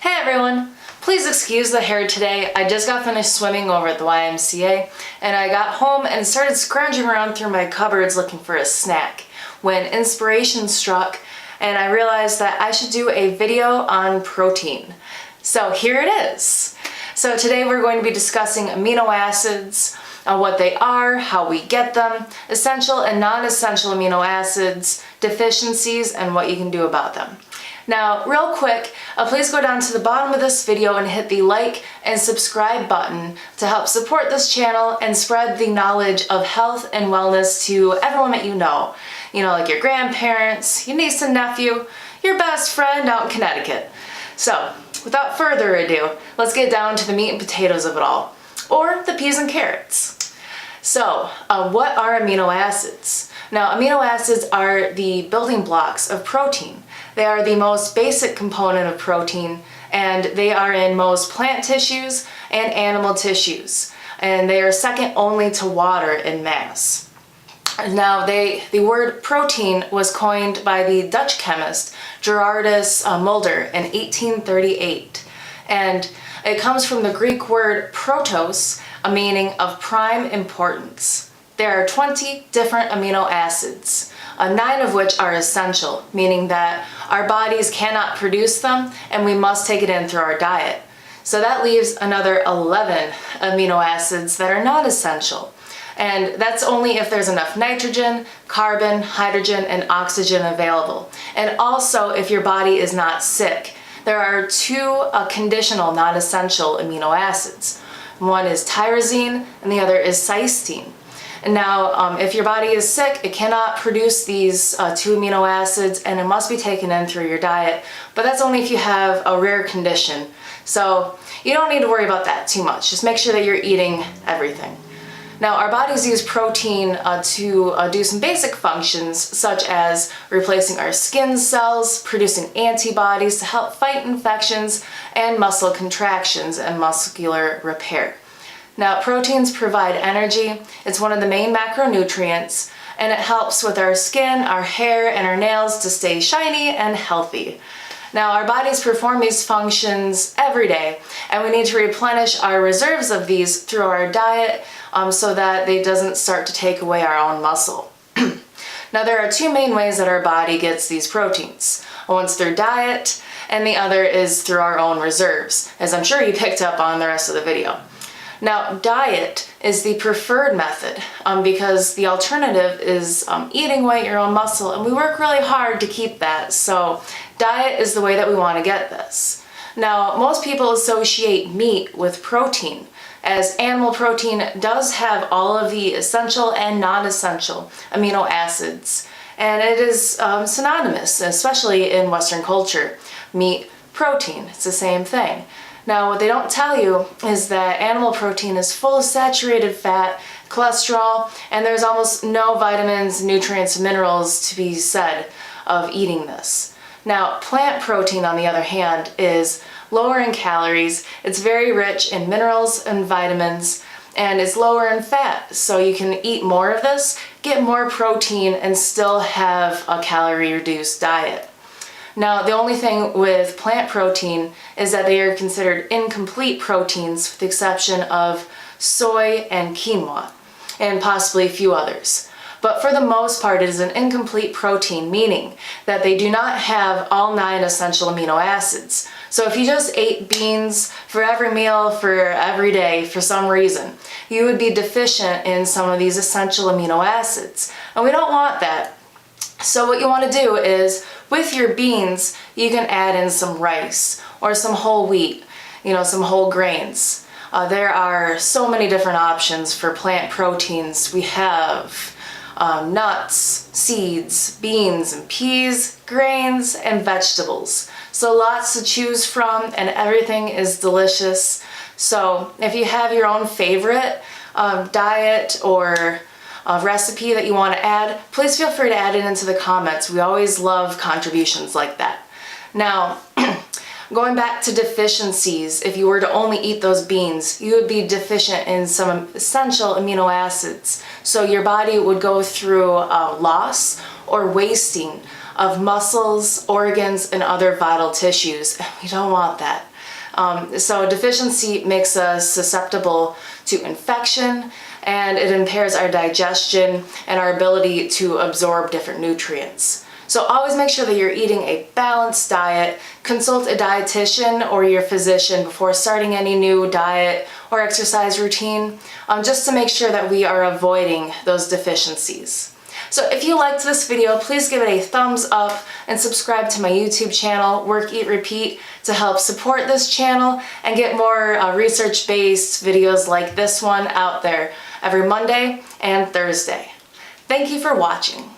Hey everyone! Please excuse the hair today. I just got finished swimming over at the YMCA and I got home and started scrounging around through my cupboards looking for a snack when inspiration struck and I realized that I should do a video on protein. So here it is. So today we're going to be discussing amino acids, what they are, how we get them, essential and non-essential amino acids, deficiencies, and what you can do about them. Now, real quick, please go down to the bottom of this video and hit the like and subscribe button to help support this channel and spread the knowledge of health and wellness to everyone that you know. Like your grandparents, your niece and nephew, your best friend out in Connecticut. So, without further ado, let's get down to the meat and potatoes of it all, or the peas and carrots. So, what are amino acids? Now, amino acids are the building blocks of protein. They are the most basic component of protein, and they are in most plant tissues and animal tissues, and they are second only to water in mass. Now, the word protein was coined by the Dutch chemist Gerardus Mulder in 1838, and it comes from the Greek word protos, a meaning of prime importance. There are 20 different amino acids, 9 of which are essential, meaning that our bodies cannot produce them and we must take it in through our diet. So that leaves another 11 amino acids that are not essential. And that's only if there's enough nitrogen, carbon, hydrogen, and oxygen available. And also if your body is not sick. There are 2 conditional non-essential amino acids. One is tyrosine and the other is cysteine. And now, if your body is sick, it cannot produce these 2 amino acids and it must be taken in through your diet, but that's only if you have a rare condition. So you don't need to worry about that too much. Just make sure that you're eating everything. Now, our bodies use protein to do some basic functions such as replacing our skin cells, producing antibodies to help fight infections, and muscle contractions and muscular repair. Now, proteins provide energy. It's one of the main macronutrients, and it helps with our skin, our hair, and our nails to stay shiny and healthy. Now, our bodies perform these functions every day, and we need to replenish our reserves of these through our diet so that they doesn't start to take away our own muscle. Now, there are 2 main ways that our body gets these proteins. One's through diet, and the other is through our own reserves, as I'm sure you picked up on the rest of the video. Now, diet is the preferred method because the alternative is eating away your own muscle, and we work really hard to keep that, so diet is the way that we want to get this. Now, most people associate meat with protein, as animal protein does have all of the essential and non-essential amino acids, and it is synonymous, especially in Western culture. Meat, protein, it's the same thing. Now, what they don't tell you is that animal protein is full of saturated fat, cholesterol, and there's almost no vitamins, nutrients, minerals to be said of eating this. Now, plant protein, on the other hand, is lower in calories, it's very rich in minerals and vitamins, and it's lower in fat, so you can eat more of this, get more protein, and still have a calorie-reduced diet. Now, the only thing with plant protein is that they are considered incomplete proteins with the exception of soy and quinoa, and possibly a few others. But for the most part, it is an incomplete protein, meaning that they do not have all 9 essential amino acids. So if you just ate beans for every meal for every day for some reason, you would be deficient in some of these essential amino acids. And we don't want that. So what you want to do is, with your beans, you can add in some rice or some whole wheat, some whole grains. There are so many different options for plant proteins. We have nuts, seeds, beans, and peas, grains, and vegetables. So lots to choose from, and everything is delicious. So if you have your own favorite diet or a recipe that you want to add, please feel free to add it into the comments. We always love contributions like that. Now, going back to deficiencies, if you were to only eat those beans, you would be deficient in some essential amino acids. So your body would go through loss or wasting of muscles, organs, and other vital tissues. We don't want that. So deficiency makes us susceptible to infection, and it impairs our digestion and our ability to absorb different nutrients. So always make sure that you're eating a balanced diet. Consult a dietitian or your physician before starting any new diet or exercise routine, just to make sure that we are avoiding those deficiencies. So if you liked this video, please give it a thumbs up and subscribe to my YouTube channel, Work, Eat, Repeat, to help support this channel and get more research-based videos like this one out there every Monday and Thursday. Thank you for watching.